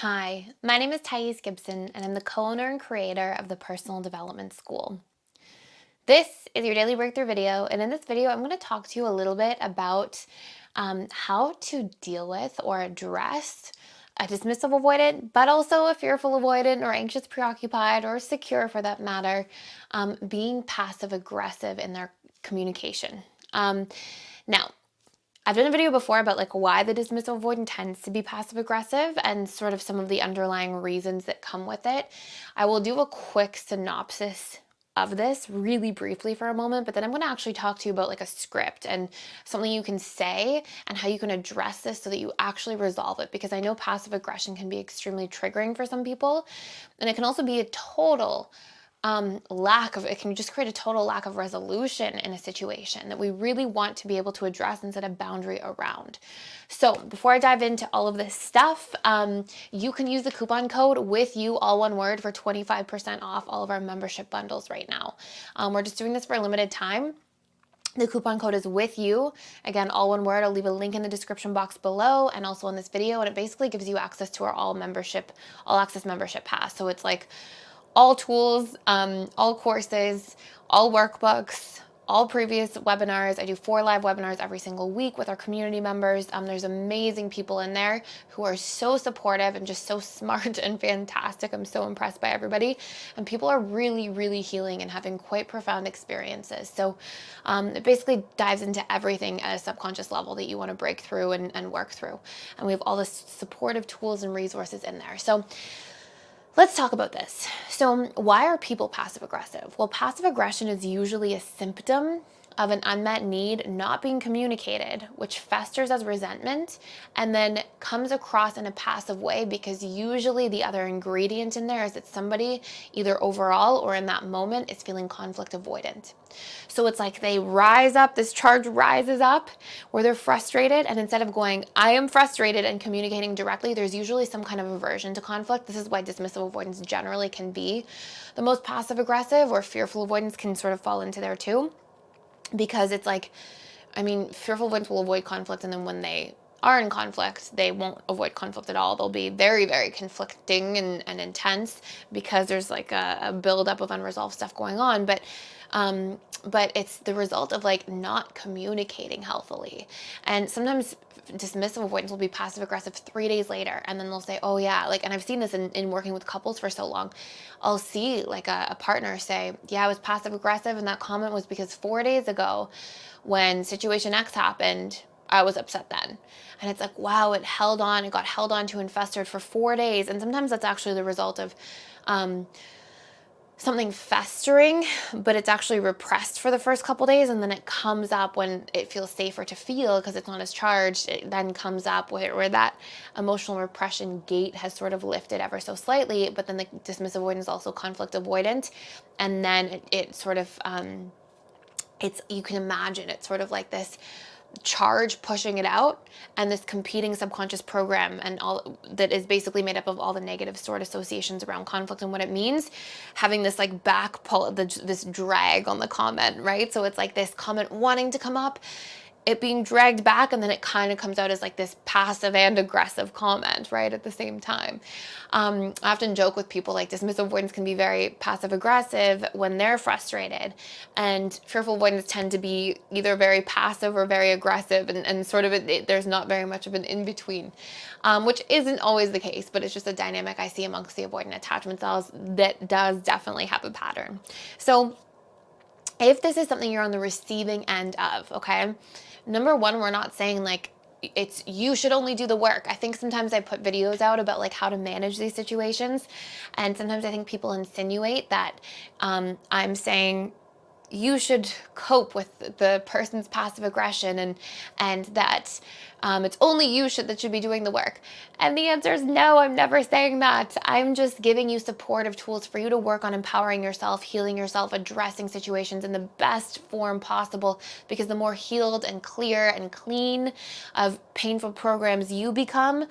Hi, my name is Thais Gibson, and I'm the co-owner and creator of the Personal Development School. This is your daily breakthrough video, and in this video, I'm going to talk to you a little bit about how to deal with or address a dismissive avoidant, but also a fearful avoidant or anxious preoccupied or secure for that matter, being passive aggressive in their communication. Now, I've done a video before about like why the dismissive avoidant tends to be passive aggressive and sort of some of the underlying reasons that come with it. I will do a quick synopsis of this really briefly for a moment, but then I'm going to actually talk to you about like a script and something you can say and how you can address this so that you actually resolve it, because I know passive aggression can be extremely triggering for some people, and it can also be a total it can just create a total lack of resolution in a situation that we really want to be able to address and set a boundary around. So before I dive into all of this stuff, you can use the coupon code with you, all one word, for 25% off all of our membership bundles right now. We're just doing this for a limited time. The coupon code is with you. Again, all one word. I'll leave a link in the description box below and also in this video. And it basically gives you access to our all access membership pass. So it's like all tools, all courses, all workbooks, all previous webinars. I do 4 live webinars every single week with our community members. There's amazing people in there who are so supportive and just so smart and fantastic. I'm so impressed by everybody. And people are really, really healing and having quite profound experiences. So it basically dives into everything at a subconscious level that you want to break through and work through. And we have all the supportive tools and resources in there. So let's talk about this. So why are people passive aggressive? Well, passive aggression is usually a symptom of an unmet need not being communicated, which festers as resentment and then comes across in a passive way, because usually the other ingredient in there is that somebody either overall or in that moment is feeling conflict avoidant. So it's like they rise up, this charge rises up where they're frustrated, and instead of going, I am frustrated, and communicating directly, there's usually some kind of aversion to conflict. This is why dismissive avoidance generally can be the most passive aggressive, or fearful avoidance can sort of fall into there too, because it's like, fearful avoidance will avoid conflict, and then when they are in conflict, they won't avoid conflict at all. They'll be very, very conflicting and intense because there's like a buildup of unresolved stuff going on. But it's the result of like not communicating healthily. And sometimes dismissive avoidance will be passive aggressive 3 days later, and then they'll say, oh yeah, like, and I've seen this in working with couples for so long. I'll see like a partner say, yeah, I was passive aggressive, and that comment was because 4 days ago when situation X happened, I was upset then. And it's like, wow, it got held on to and festered for 4 days. And sometimes that's actually the result of something festering, but it's actually repressed for the first couple days, and then it comes up when it feels safer to feel because it's not as charged. It then comes up where that emotional repression gate has sort of lifted ever so slightly, but then the dismissive avoidance is also conflict avoidant, and then it sort of you can imagine it's sort of like this charge pushing it out, and this competing subconscious program and all that is basically made up of all the negative stored associations around conflict and what it means, having this like back pull, this drag on the comment, right? So it's like this comment wanting to come up, it being dragged back, and then it kind of comes out as like this passive and aggressive comment, right, at the same time. I often joke with people like dismissive avoidance can be very passive aggressive when they're frustrated, and fearful avoidance tend to be either very passive or very aggressive, and sort of there's not very much of an in-between, which isn't always the case, but it's just a dynamic I see amongst the avoidant attachment styles that does definitely have a pattern. So if this is something you're on the receiving end of, okay, number one, we're not saying like it's you should only do the work. I think sometimes I put videos out about like how to manage these situations, and sometimes I think people insinuate that I'm saying you should cope with the person's passive aggression, and that it's only you that should be doing the work. And the answer is no, I'm never saying that. I'm just giving you supportive tools for you to work on empowering yourself, healing yourself, addressing situations in the best form possible, because the more healed and clear and clean of painful programs you become,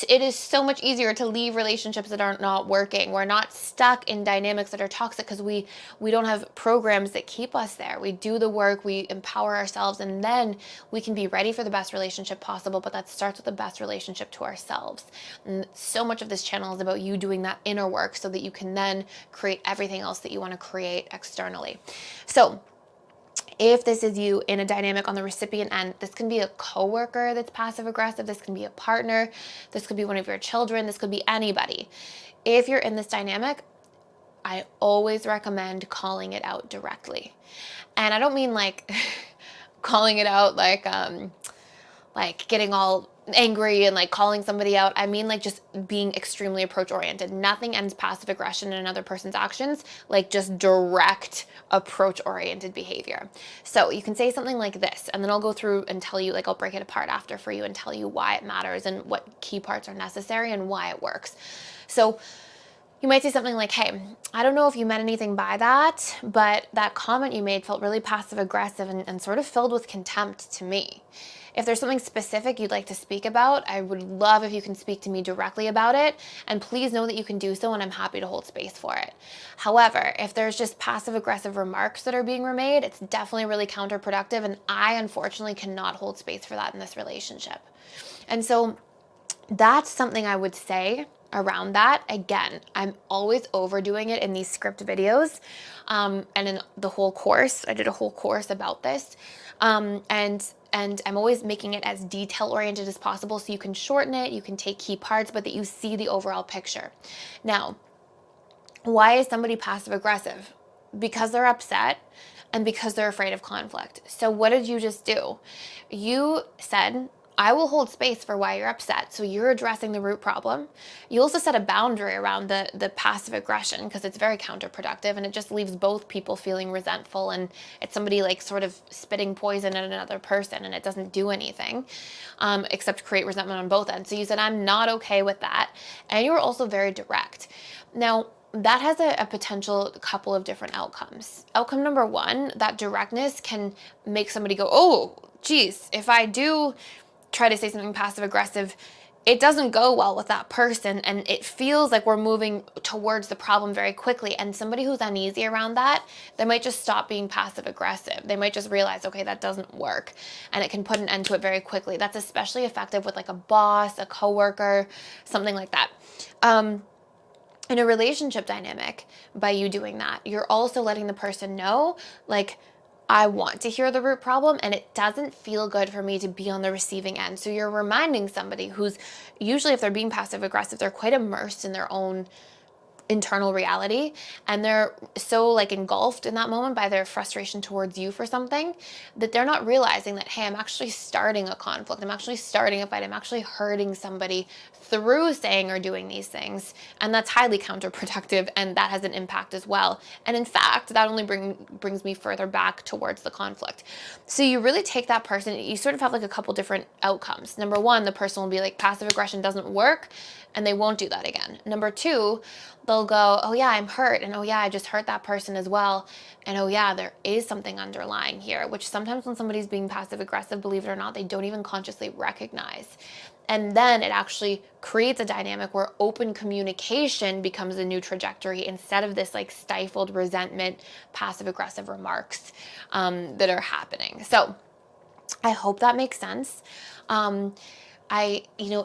it is so much easier to leave relationships that are not working. We're not stuck in dynamics that are toxic because we don't have programs that keep us there. We do the work, we empower ourselves, and then we can be ready for the best relationship possible. But that starts with the best relationship to ourselves. And so much of this channel is about you doing that inner work so that you can then create everything else that you want to create externally. So if this is you in a dynamic on the recipient end, this can be a coworker that's passive aggressive, this can be a partner, this could be one of your children, this could be anybody. If you're in this dynamic, I always recommend calling it out directly. And I don't mean like calling it out like getting all angry and like calling somebody out. I mean like just being extremely approach oriented. Nothing ends passive aggression in another person's actions like just direct approach oriented behavior. So you can say something like this, and then I'll go through and tell you, like I'll break it apart after for you and tell you why it matters and what key parts are necessary and why it works. So you might say something like, hey, I don't know if you meant anything by that, but that comment you made felt really passive aggressive and sort of filled with contempt to me. If there's something specific you'd like to speak about, I would love if you can speak to me directly about it, and please know that you can do so and I'm happy to hold space for it. However, if there's just passive aggressive remarks that are being remade, it's definitely really counterproductive, and I unfortunately cannot hold space for that in this relationship. And so that's something I would say around that. Again, I'm always overdoing it in these script videos, and in the whole course. I did a whole course about this, and I'm always making it as detail oriented as possible so you can shorten it, you can take key parts, but that you see the overall picture. Now, why is somebody passive aggressive? Because they're upset and because they're afraid of conflict. So what did you just do? You said, I will hold space for why you're upset. So you're addressing the root problem. You also set a boundary around the passive aggression because it's very counterproductive, and it just leaves both people feeling resentful, and it's somebody like sort of spitting poison at another person, and it doesn't do anything except create resentment on both ends. So you said, I'm not okay with that. And you were also very direct. Now, that has a potential couple of different outcomes. Outcome number one, that directness can make somebody go, oh, geez, if I do try to say something passive aggressive, it doesn't go well with that person, and it feels like we're moving towards the problem very quickly. And somebody who's uneasy around that, they might just stop being passive aggressive. They might just realize, okay, that doesn't work, and it can put an end to it very quickly. That's especially effective with like a boss, a coworker, something like that. In a relationship dynamic, by you doing that, you're also letting the person know, like, I want to hear the root problem, and it doesn't feel good for me to be on the receiving end. So you're reminding somebody who's usually, if they're being passive aggressive, they're quite immersed in their own internal reality, and they're so like engulfed in that moment by their frustration towards you for something that they're not realizing that, hey, I'm actually starting a conflict, I'm actually starting a fight, I'm actually hurting somebody through saying or doing these things, and that's highly counterproductive, and that has an impact as well. And in fact, that only brings me further back towards the conflict. So you really take that person, you sort of have like a couple different outcomes. Number one, the person will be like, passive aggression doesn't work, and they won't do that again. Number two, they'll go, oh yeah, I'm hurt, and oh yeah, I just hurt that person as well, and oh yeah, there is something underlying here, which sometimes when somebody's being passive aggressive, believe it or not, they don't even consciously recognize. And then it actually creates a dynamic where open communication becomes a new trajectory instead of this like stifled resentment, passive aggressive remarks that are happening. So I hope that makes sense.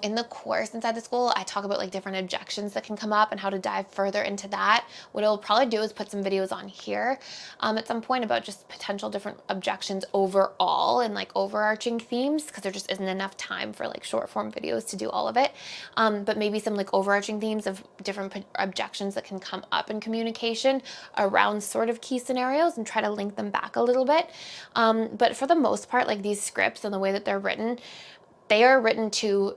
In the course inside the school, I talk about like different objections that can come up and how to dive further into that. What I'll probably do is put some videos on here at some point about just potential different objections overall and like overarching themes, because there just isn't enough time for like short form videos to do all of it. But maybe some like overarching themes of different objections that can come up in communication around sort of key scenarios, and try to link them back a little bit. But for the most part, like these scripts and the way that they're written, they are written to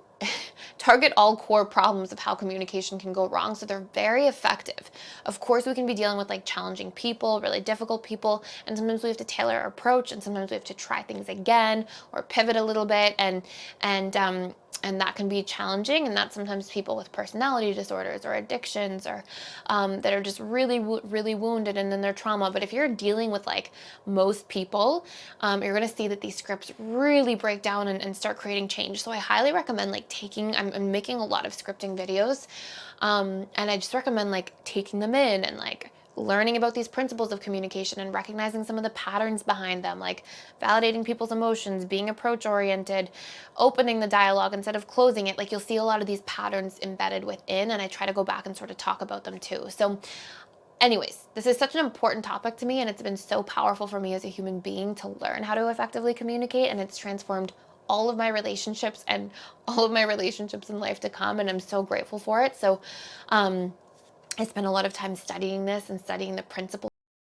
target all core problems of how communication can go wrong. So they're very effective. Of course, we can be dealing with like challenging people, really difficult people, and sometimes we have to tailor our approach, and sometimes we have to try things again or pivot a little bit, and that can be challenging. And that's sometimes people with personality disorders or addictions, or that are just really, really wounded and in their trauma. But if you're dealing with like most people, you're going to see that these scripts really break down and start creating change. So I highly recommend like I'm I'm making a lot of scripting videos. And I just recommend like taking them in and like learning about these principles of communication and recognizing some of the patterns behind them, like validating people's emotions, being approach oriented, opening the dialogue instead of closing it. Like you'll see a lot of these patterns embedded within, and I try to go back and sort of talk about them too. So anyways, this is such an important topic to me, and it's been so powerful for me as a human being to learn how to effectively communicate, and it's transformed all of my relationships and all of my relationships in life to come, and I'm so grateful for it. So I spent a lot of time studying this and studying the principles